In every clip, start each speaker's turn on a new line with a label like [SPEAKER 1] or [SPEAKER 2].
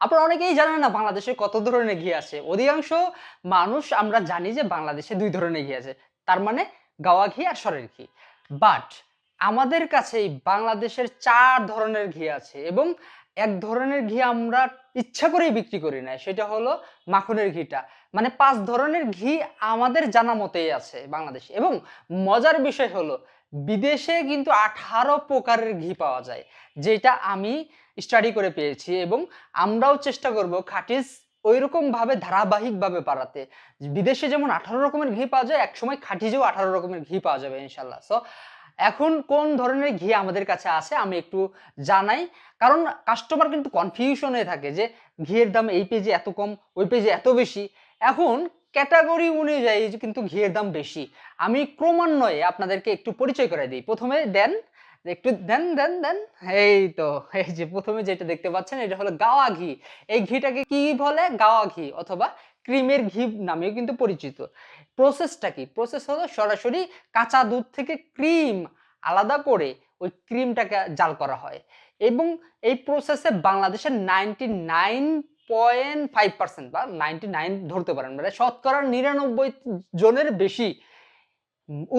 [SPEAKER 1] আপনারা অনেকেই জানেন না বাংলাদেশে কত ধরনের ঘি আছে। অধিকাংশ মানুষ আমরা জানি যে বাংলাদেশে ২ ধরনের ঘি আছে। তার মানে গাওয়া ঘি আর সরের ঘি। বাট আমাদের কাছে এই বাংলাদেশের ৪ ধরনের ঘি আছে এবং এক ধরনের ঘি আমরা ইচ্ছা করেই বিক্রি করি না। সেটা হলো মাখনের ঘিটা। মানে ৫ ধরনের ঘি আমাদের জানা মতেই আছে বাংলাদেশে এবং মজার বিষয় হলো বিদেশে কিন্তু ১৮ প্রকারের ঘি পাওয়া যায়। যেটা আমি স্টাডি করে পেয়েছি এবং আমরাও চেষ্টা করব খাঁটিস ঐরকমভাবে ধারাবাহিকভাবে বাড়াতে। বিদেশে যেমন ১৮ রকমের ঘি পাওয়া যায়, একসময় খাঁটিজেও ১৮ রকমের ঘি পাওয়া যাবে ইনশাআল্লাহ। সো এখন কোন ধরনের ঘি আমাদের কাছে আছে আমি একটু জানাই। কারণ কাস্টমার কিন্তু কনফিউশন হয়ে থাকে যে ঘিয়ের দাম এই পেজে এত কম, ওই পেজে এত বেশি। এখন ক্যাটেগরি অনুযায়ী যে কিন্তু ঘিয়ের দাম বেশি। আমি ক্রমান্বয়ে আপনাদেরকে একটু পরিচয় করে দিই। ১ম এ দেন একটু দেন। এই তো এই যে ১ম এ যেটা দেখতে পাচ্ছেন এটা হলো গাওয়া ঘি। এই ঘিটাকে কি বলে? গাওয়া ঘি অথবা ক্রিমের ঘি নামেও কিন্তু পরিচিত। প্রসেসটা কি? প্রসেস হলো সরাসরি কাঁচা দুধ থেকে ক্রিম আলাদা করে ওই ক্রিমটাকে জাল করা হয় এবং এই প্রসেসে বাংলাদেশের 99.5% বা 99 ধরতে পারেন। মানে শতকরা ৯৯ জনের বেশি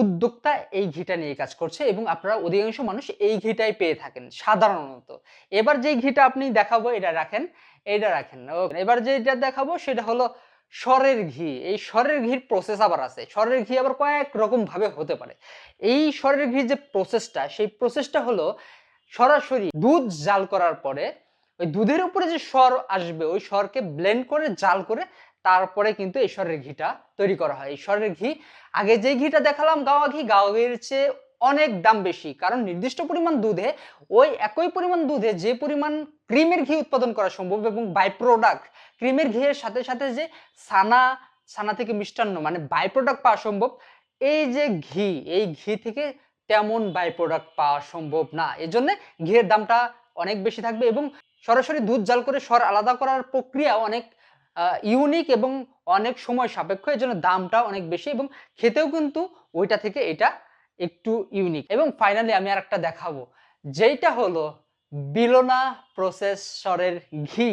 [SPEAKER 1] উদ্যোক্তা এই ঘিটা নিয়ে কাজ করছে এবং আপনারা অধিকাংশ মানুষ এই ঘিটাই পেয়ে থাকেন সাধারণত। এবার যেই ঘিটা আপনি দেখাবো এটা রাখেন। এবার যেটা দেখাবো সেটা হলো সরের ঘি। এই সরের ঘির প্রসেস আবার আছে। সরের ঘি আবার কয়েক রকম ভাবে হতে পারে। এই সরের ঘির যে প্রসেসটা, সেই প্রসেসটা হলো সরাসরি দুধ জাল করার পরে ওই দুধের উপরে যে সর আসবে ওই সরকে ব্লেন্ড করে জাল করে তারপরে কিন্তু এই সরের ঘিটা তৈরি করা হয়। এই সরের ঘি আগে যে ঘিটা দেখালাম গাওয়া ঘির চেয়ে অনেক দাম বেশি। কারণ নির্দিষ্ট পরিমাণ দুধে ওই একই পরিমাণ দুধে যে পরিমাণ ক্রিমের ঘি উৎপাদন করা সম্ভব এবং বাই প্রোডাক্ট ক্রিমের ঘিয়ের সাথে যে ছানা থেকে মিষ্টান্ন মানে বাই প্রোডাক্ট পাওয়া সম্ভব। এই যে ঘি, এই ঘি থেকে তেমন বাই প্রোডাক্ট পাওয়া সম্ভব না। এজন্যে ঘিয়ের দামটা অনেক বেশি থাকবে এবং সরাসরি দুধ জাল করে সর আলাদা করার প্রক্রিয়া অনেক ইউনিক এবং অনেক সময় সাপেক্ষ। এজন্য দামটা অনেক বেশি এবং খেতেও কিন্তু ওইটা থেকে এটা একটু ইউনিক। এবং ফাইনালি আমি আরেকটা দেখাবো। যেইটা হলো বিলোনা প্রসেসরের ঘি।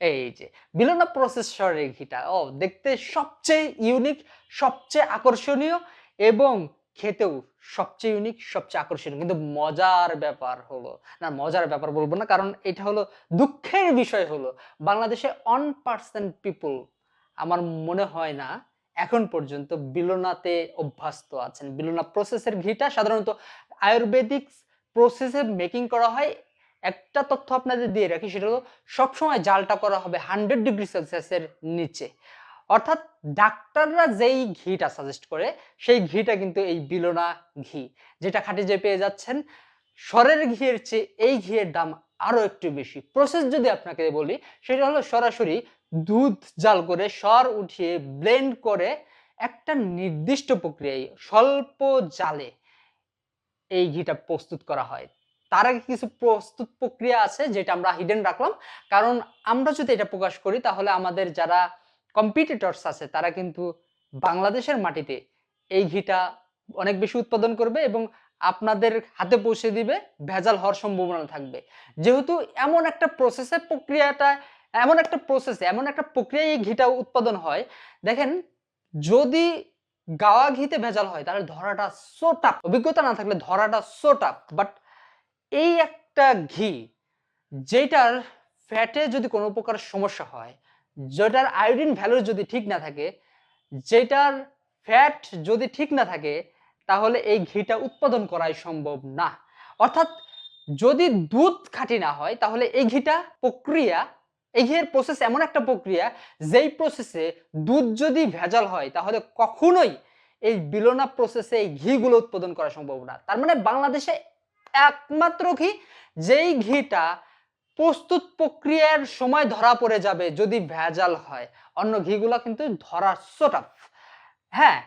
[SPEAKER 1] এই যে বিলোনা প্রসেসরের ঘিটা দেখতে সবচেয়ে ইউনিক, সবচেয়ে আকর্ষণীয় এবং খেতেও সবচেয়ে ইউনিক, সবচেয়ে আকর্ষণীয়। কিন্তু মজার ব্যাপার হলো, না মজার ব্যাপার বলব না কারণ এটা হলো দুঃখের বিষয় হলো বাংলাদেশে 1% পিপল আমার মনে হয় না এখন পর্যন্ত বিলোনাতে অভ্যস্ত আছেন। বিলোনা প্রসেসের ঘিটা সাধারণত আয়ুর্বেদিক প্রসেসে মেকিং করা হয়। একটা তথ্য আপনাদের দিয়ে রাখি সেটা হলো সবসময় জালটা করা হবে 100 ডিগ্রি সেলসিয়াসের নিচে। অর্থাৎ ডাক্তাররা যেই ঘিটা সাজেস্ট করে সেই ঘিটা কিন্তু এই বিলোনা ঘি। যেটা খাঁটি পেয়ে যাচ্ছেন। সরের ঘিয়ের চেয়ে এই ঘিয়ের দাম আরো একটু বেশি। প্রসেস যদি আপনাকে বলি সেটা হলো সরাসরি দুধ জাল করে সর উঠিয়ে ব্লেন্ড করে একটা নির্দিষ্ট প্রক্রিয়ায় স্বল্প জালে এই ঘিটা প্রস্তুত করা হয়। তার আগে কিছু প্রস্তুত প্রক্রিয়া আছে যেটা আমরা হিডেন রাখলাম। কারণ আমরা যদি এটা প্রকাশ করি তাহলে আমাদের যারা কম্পিটিটরস আছে তারা কিন্তু বাংলাদেশের মাটিতে এই ঘিটা অনেক বেশি উৎপাদন করবে এবং আপনাদের হাতে পৌঁছে দিবে, ভেজাল হওয়ার সম্ভাবনা থাকবে। যেহেতু এমন একটা প্রসেসে এমন একটা প্রক্রিয়ায় এই ঘিটা উৎপাদন হয়, দেখেন যদি গাওয়া ঘিতে ভেজাল হয় তাহলে ধরাটা সো টাফ। অভিজ্ঞতা না থাকলে ধরাটা সো টাফ। বাট এই একটা ঘি যেটার ফ্যাটে যদি কোনো প্রকার সমস্যা হয়, যেটার আয়োডিন ভ্যালু যদি ঠিক না থাকে, যেটার ফ্যাট যদি ঠিক না থাকে তাহলে এই ঘিটা উৎপাদন করাই সম্ভব না। অর্থাৎ যদি দুধ খাঁটি না হয় তাহলে এই ঘিয়ের প্রসেস এমন একটা প্রক্রিয়া যেই প্রসেসে দুধ যদি ভেজাল হয় তাহলে কখনোই এই বিলোনা প্রসেসে এই ঘিগুলো উৎপাদন করা সম্ভব না। তার মানে বাংলাদেশে একমাত্র ঘি যেই ঘিটা প্রস্তুত প্রক্রিয়ার সময় ধরা পড়ে যাবে যদি ভেজাল হয়। অন্য ঘিগুলা কিন্তু ধরা সো টাফ। হ্যাঁ,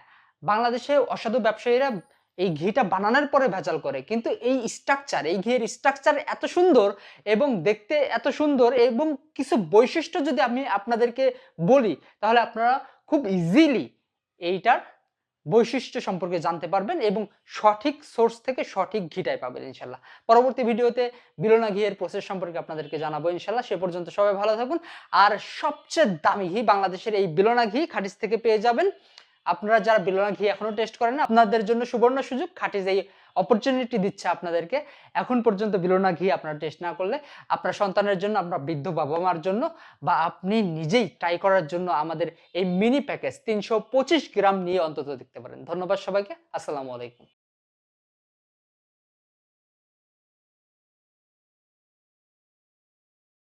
[SPEAKER 1] বাংলাদেশে অসাধু ব্যবসায়ীরা এই ঘিটা বানানোর পরে ভেজাল করে। কিন্তু এই ঘিয়ের স্ট্রাকচার এত সুন্দর এবং দেখতে এত সুন্দর এবং কিছু বৈশিষ্ট্য যদি আমি আপনাদেরকে বলি তাহলে আপনারা খুব ইজিলি এইটার বৈশিষ্ট্য সম্পর্কে জানতে পারবেন এবং সঠিক সোর্স থেকে সঠিক ঘিটাই পাবেন ইনশাল্লাহ। পরবর্তী ভিডিওতে বিলোনা ঘিয়ের প্রসেস সম্পর্কে আপনাদেরকে জানাবো ইনশাল্লাহ। সে পর্যন্ত সবাই ভালো থাকুন। আর সবচেয়ে দামি ঘি বাংলাদেশের এই বিলোনা ঘি খাটিস থেকে পেয়ে যাবেন। আপনারা যারা বিলোনা ঘি এখনো টেস্ট করেন না, আপনাদের জন্য সুবর্ণ সুযোগ। খাটিস এই অপরচুনিটি দিচ্ছে আপনাদেরকে। এখন পর্যন্ত বিলোনা ঘি আপনারা টেস্ট না করলে আপনার সন্তানের জন্য, আপনার বৃদ্ধ বাবা মার জন্য বা আপনি নিজেই ট্রাই করার জন্য আমাদের এই মিনি প্যাকেজ 325 গ্রাম নিয়ে অন্তত দেখতে পারেন। ধন্যবাদ সবাইকে। আসসালামু আলাইকুম।